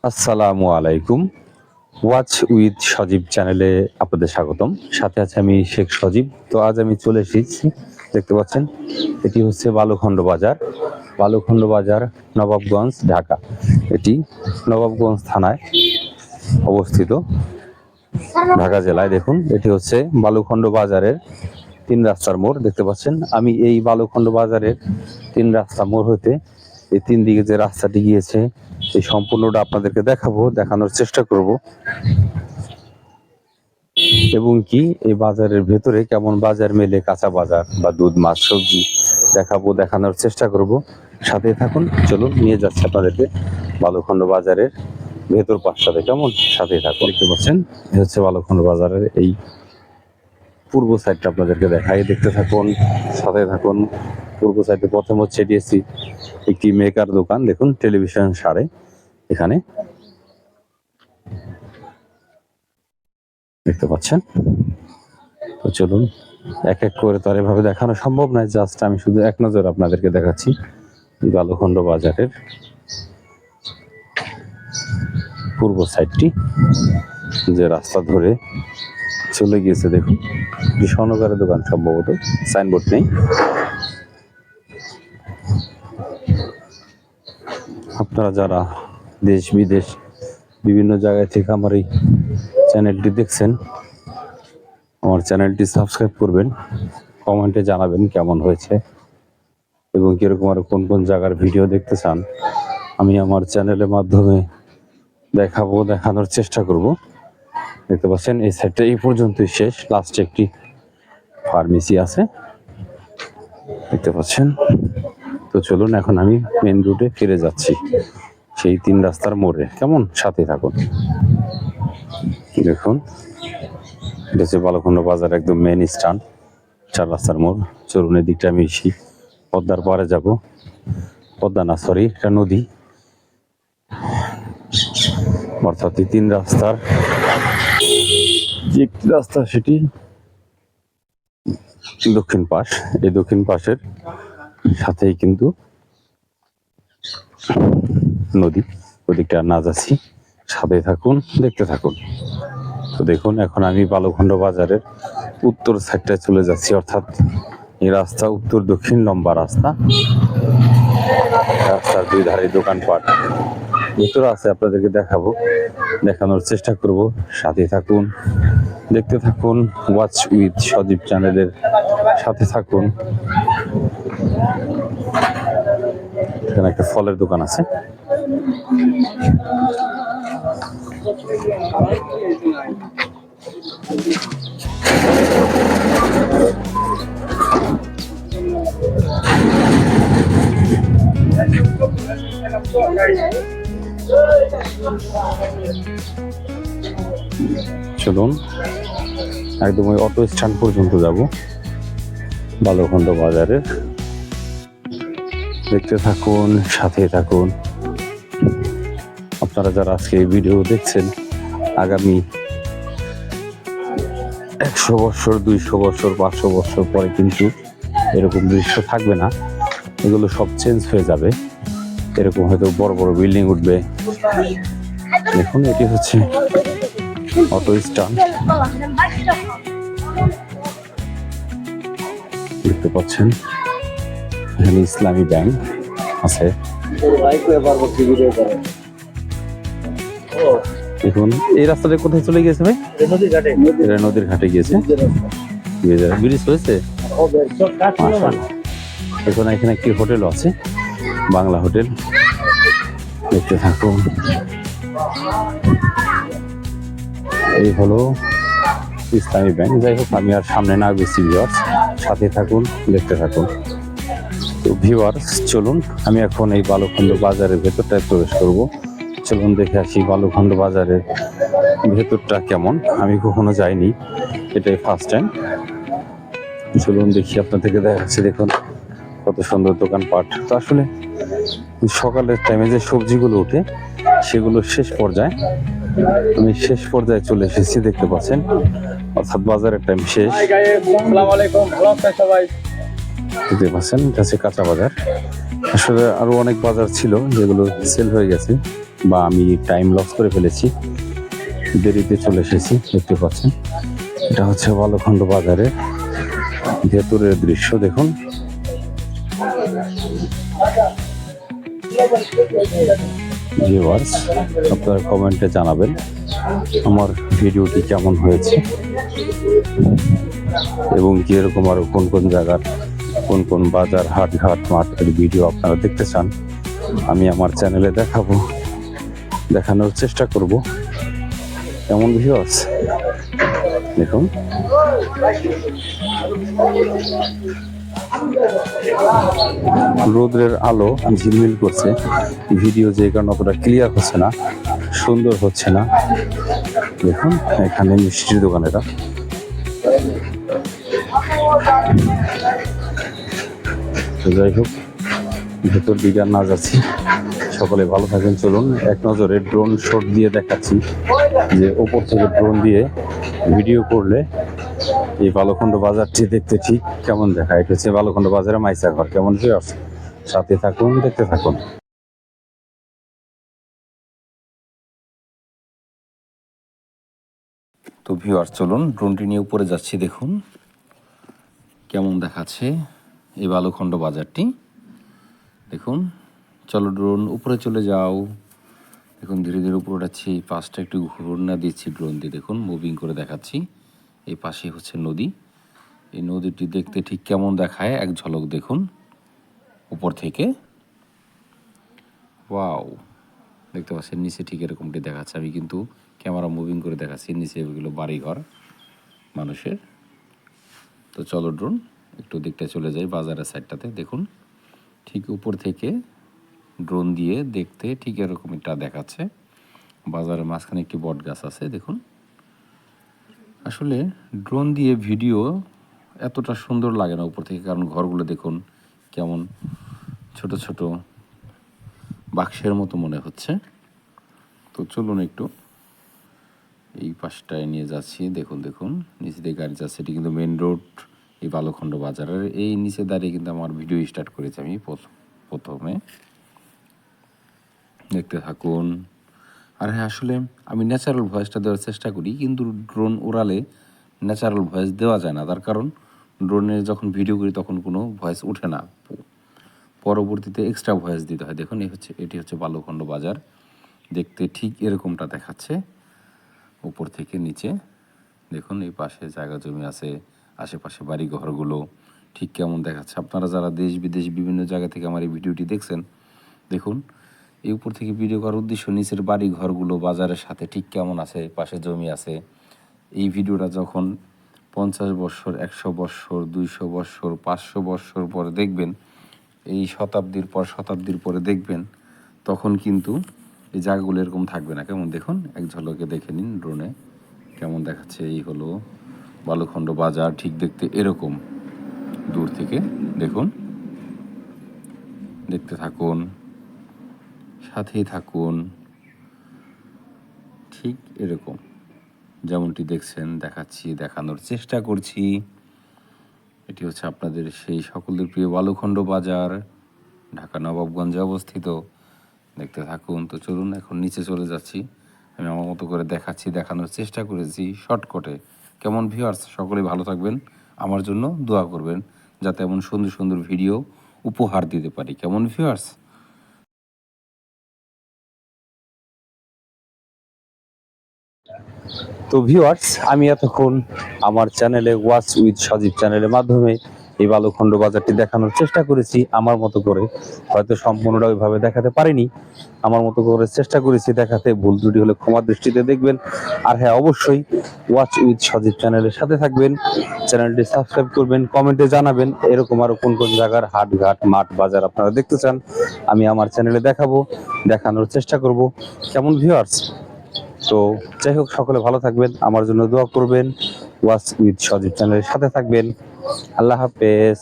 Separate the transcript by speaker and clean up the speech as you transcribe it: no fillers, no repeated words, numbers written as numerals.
Speaker 1: আসসালামু আলাইকুম। Watch with সজীব চ্যানেলে আপনাদের স্বাগতম। সাথে আছে আমি শেখ সজীব। তো আজ আমি চলে এসেছি, দেখতে পাচ্ছেন এটি হচ্ছে বালুখণ্ড বাজার। বালুখণ্ড বাজার, নবাবগঞ্জ, ঢাকা। এটি নবাবগঞ্জ থানায় অবস্থিত, ঢাকা জেলায়। দেখুন, এটি হচ্ছে বালুখণ্ড বাজারের 3 রাস্তার মোড়, দেখতে পাচ্ছেন। আমি এই বালুখণ্ড বাজারের 3 রাস্তা মোড় হতে এই 3 দিকে যে রাস্তাটি গিয়েছে এই সম্পূর্ণটা আপনাদেরকে দেখানোর চেষ্টা করব, এবং কি এই বাজারের ভেতরে কেমন বাজার মেলে, কাঁচা বাজার বা দুধ, মাছ, সবজি দেখানোর চেষ্টা করব। সাথে থাকুন, চলুন নিয়ে যাচ্ছে আপনাদেরকে বালুখণ্ড বাজারের ভেতর পাশটাতে। কেমন, সাথে থাকুন। দেখতে পাচ্ছেন এই হচ্ছে বালুখণ্ড বাজারের এই পূর্ব সাইডটা আপনাদেরকে দেখাই, দেখতে থাকুন, সাথে থাকুন। পূর্ব সাইডে প্রথম হচ্ছে এটি একটি মেকার দোকান। দেখুন, টেলিভিশন সারে এখানে দেখতে পাচ্ছেন। তো চলুন, এক এক করে তো আর এভাবে দেখানো সম্ভব নয়, জাস্ট আমি শুধু এক নজর আপনাদেরকে দেখাচ্ছি বালুখণ্ড বাজারের পূর্ব সাইডটি, যে রাস্তা ধরে চলে গিয়েছে। দেখুন, স্বর্ণকারের দোকান, সম্ভবত সাইনবোর্ড নেই। আপনারা যারা দেশ বিদেশ বিভিন্ন জায়গা থেকে আমার এই চ্যানেলটি দেখছেন, আমার চ্যানেলটি সাবস্ক্রাইব করবেন, কমেন্টে জানাবেন কেমন হয়েছে এবং কিরকম আরো কোন কোন জায়গার ভিডিও দেখতে চান। আমি আমার চ্যানেলের মাধ্যমে দেখানোর চেষ্টা করব। দেখতে পাচ্ছেন এই সাইডটা এই পর্যন্তই শেষ, লাস্টে একটি ফার্মেসি আছে, দেখতে পাচ্ছেন। তো চলুন, এখন আমি মেন রুটে ফিরে যাচ্ছি, সেই 3 রাস্তার মোড়ে। কেমন, সাথে থাকুন। দেখুন, এটা হচ্ছে বালুখণ্ড বাজার, একদম মেন স্ট্যান্ড, 4 রাস্তার মোড়। চলুন, এদিকটা আমি পদ্মার পাড়ে যাব। পদ্মা না, সরি, এটা নদী। অর্থাৎ এই 3 রাস্তার যে একটি রাস্তা, সেটি দক্ষিণ পাশ। এই দক্ষিণ পাশের সাথেই কিন্তু নদী। ওদিকটা না যাচ্ছি, সাথে থাকুন, দেখতে থাকুন। তো দেখুন, এখন আমি বালুখণ্ড বাজারের উত্তর সাইডটায় চলে যাচ্ছি, অর্থাৎ এই রাস্তা উত্তর দক্ষিণ লম্বা রাস্তা। রাস্তার 2 ধারে দোকানপাট ভিতরে আছে, আপনাদেরকে দেখানোর চেষ্টা করব। সাথে থাকুন, দেখতে থাকুন। ওয়াচ উইথ সজীব চ্যানেলের সাথে থাকুন। এখানে একটা ফলের দোকান আছে। চলুন, একদম ওই অটো স্ট্যান্ড পর্যন্ত যাব বালুখণ্ড বাজারের। দেখতে থাকুন, সাথে থাকুন। আপনারা যারা আজকে এই ভিডিও দেখছেন, আগামী 100 বছর, 200 বছর, 500 বছর পরে কিন্তু এরকম দৃশ্য থাকবে না, এগুলো সব চেঞ্জ হয়ে যাবে। এরকম হয়তো বড় বড় বিল্ডিং উঠবে। দেখুন, এটি হচ্ছে অটো স্ট্যান্ড, দেখতে পাচ্ছেন। এখানে ইসলামী ব্যাংক আছে। দেখুন, এই রাস্তাটা কোথায় চলে গেছে ভাই? নদীর ঘাটে গিয়েছে। ব্রিজ হয়েছে। এখানে একটি হোটেল আছে, বাংলা হোটেল, দেখতে থাকুন। এই হলো ইসলামী ব্যাংক। যাই হোক, আমি আর সামনে না গেছি, ভিউয়ার্স সাথে থাকুন, দেখতে থাকুন। তো ভিউয়ার্স, চলুন, আমি এখন এই বালুখণ্ড বাজারের ভেতরটায় প্রবেশ করব। চলুন দেখে আসি বালুখণ্ড বাজারের ভেতরটা কেমন। আমি কখনো যাইনি, এটাই ফার্স্ট টাইম। চলুন দেখি, আপনাদেরকে দেখাচ্ছি। দেখুন কত সুন্দর দোকানপাট। তো আসলে সকালের টাইমে যে সবজিগুলো ওঠে, সেগুলো শেষ পর্যায়ে, আমি শেষ পর্যায়ে চলে এসেছি, দেখতে পাচ্ছেন। অর্থাৎ বাজারের টাইম শেষ। দেখতে পাচ্ছেন, এটা হচ্ছে কাঁচা বাজার। আসলে আরো অনেক বাজার ছিল যেগুলো সেল হয়ে গেছে বা আমি টাইম লস করে ফেলেছি, দেরিতে চলে এসেছি। দেখতে পাচ্ছেন এটা হচ্ছে বালুখণ্ড বাজারের ভেতরের দৃশ্য। দেখুন ভিউয়ার্স, আপনারা কমেন্টে জানাবেন আমার ভিডিওটি কেমন হয়েছে এবং কিরকম আরো কোন কোন জায়গার কোন কোন বাজার, হাট, ঘাট, মাঠের ভিডিও আপনারা দেখতে চান আমি আমার চ্যানেলে দেখানোর চেষ্টা করব। কেমন ভিউয়ার্স দেখুন রোদের আলো ঝিলমিল করছে, ভিডিও যে কারণে অতটা ক্লিয়ার হচ্ছে না, সুন্দর হচ্ছে না। দেখুন এখানে মিষ্টির দোকানেরা। যাই হোক, ভেতর দিকে আর না যাচ্ছি, সকলে ভালো থাকেন। চলুন এক নজরে ড্রোন শট দিয়ে দেখাচ্ছি যে ওপর থেকে ড্রোন দিয়ে ভিডিও করলে এই বালুখণ্ড বাজারটি দেখতে ঠিক কেমন দেখায়। এটা হচ্ছে বালুখণ্ড বাজারে মাইসা ঘর। কেমন কি সাথে থাকুন, দেখতে থাকুন। তো ভিউয়ার্স চলুন ড্রোনটি নিয়ে উপরে যাচ্ছি, দেখুন কেমন দেখাচ্ছে এই বালুখণ্ড বাজারটি। দেখুন চলো ড্রোন উপরে চলে যাও। দেখুন ধীরে ধীরে উপরে উঠাচ্ছি, পাশটা একটু ঘুরনা দিচ্ছি ড্রোন দিয়ে। দেখুন মুভিং করে দেখাচ্ছি। এই পাশে হচ্ছে নদী, এই নদীটি দেখতে ঠিক কেমন দেখায় এক ঝলক দেখুন উপর থেকে। ওয়াও, দেখতে পাচ্ছেন নিচে ঠিক এরকমটি দেখাচ্ছে। আমি কিন্তু ক্যামেরা মুভিং করে দেখাচ্ছি, নিচে এগুলো বাড়িঘর মানুষের। তো চলো ড্রোন একটু দিকটা চলে যাই বাজারের সাইডটাতে। দেখুন ঠিক উপর থেকে ড্রোন দিয়ে দেখতে ঠিক এরকম একটা দেখাচ্ছে। বাজারের মাঝখানে একটি বট গাছ আছে। দেখুন আসলে ড্রোন দিয়ে ভিডিও এতটা সুন্দর লাগে না উপর থেকে, কারণ ঘরগুলো দেখুন কেমন ছোট ছোট বাক্সের মতো মনে হচ্ছে। তো চলুন একটু এই পাশটায় নিয়ে যাচ্ছি। দেখুন দেখুন নিচে দিয়ে গাড়ি যাচ্ছে, এটি কিন্তু মেন রোড এই বালুখণ্ড বাজারের। এই নিচে দাঁড়িয়ে কিন্তু আমার ভিডিও স্টার্ট করেছি আমি প্রথমে। দেখতে থাকুন। আর হ্যাঁ, আসলে আমি ন্যাচারাল ভয়েসটা দেওয়ার চেষ্টা করি, কিন্তু ড্রোন ওড়ালে ন্যাচারাল ভয়েস দেওয়া যায় না। তার কারণ ড্রোনে যখন ভিডিও করি তখন কোনো ভয়েস ওঠে না, পরবর্তীতে এক্সট্রা ভয়েস দিতে হয়। দেখুন এটি হচ্ছে বালুখণ্ড বাজার, দেখতে ঠিক এরকমটা দেখাচ্ছে উপর থেকে নিচে। দেখুন এই পাশে জায়গা জমি আছে, আশেপাশে বাড়ি ঘরগুলো ঠিক কেমন দেখাচ্ছে। আপনারা যারা দেশ বিদেশ বিভিন্ন জায়গা থেকে আমার এই ভিডিওটি দেখছেন, দেখুন এই উপর থেকে ভিডিও করার উদ্দেশ্য নিচের বাড়ি ঘরগুলো বাজারের সাথে ঠিক কেমন আছে, পাশে জমি আছে। এই ভিডিওটা যখন 50 বৎসর, 100 বৎসর, 200 বৎসর, 500 বৎসর পরে দেখবেন, এই শতাব্দীর পর শতাব্দীর পরে দেখবেন, তখন কিন্তু এই জায়গাগুলো এরকম থাকবে না। কেমন দেখুন এক ঝলকে দেখে নিন ড্রোনে কেমন দেখাচ্ছে। এই হলো বালুখণ্ড বাজার, ঠিক দেখতে এরকম দূর থেকে। দেখুন দেখতে থাকুন, সাথেই থাকুন। ঠিক এরকম যেমনটি দেখছেন দেখাচ্ছি, দেখানোর চেষ্টা করছি। এটি হচ্ছে আপনাদের সেই সকলের প্রিয় বালুখণ্ড বাজার, ঢাকা নবাবগঞ্জে অবস্থিত। দেখতে থাকুন। তো চলুন এখন নিচে চলে যাচ্ছি। আমি আমার মতো করে দেখাচ্ছি, দেখানোর চেষ্টা করেছি শর্টকাটে। কেমন ভিউয়ার্স, সকলেই ভালো থাকবেন, আমার জন্য দোয়া করবেন যাতে এমন সুন্দর সুন্দর ভিডিও উপহার দিতে পারি। কেমন ভিউয়ার্স? তো ভিউয়ার্স, আমি এতক্ষণ আমার চ্যানেলে ওয়াচ উইথ সজীব চ্যানেলের মাধ্যমে এই বালুখণ্ড বাজারটি দেখানোর চেষ্টা করেছি আমার মতো করে। হয়তো সম্পূর্ণটা ওইভাবে দেখাতে পারিনি, আমার মতো করে চেষ্টা করেছি দেখাতে। ভুল ত্রুটি হলে ক্ষমা দৃষ্টিতে দেখবেন। আর হ্যাঁ, অবশ্যই ওয়াচ উইথ সজীব চ্যানেলের সাথে থাকবেন, চ্যানেলটি সাবস্ক্রাইব করবেন, কমেন্টে জানাবেন এরকম আরো কোন কোন জায়গার হাট, ঘাট, মাঠ, বাজার আপনারা দেখতে চান আমি আমার চ্যানেলে দেখাবো, দেখানোর চেষ্টা করব। কেমন ভিউয়ার্স? তো যাই হোক, সকলে ভালো থাকবেন, আমার জন্য দোয়া করবেন, ওয়াচ উইথ সজীব চ্যানেলের সাথে থাকবেন। আল্লাহ হাফেজ।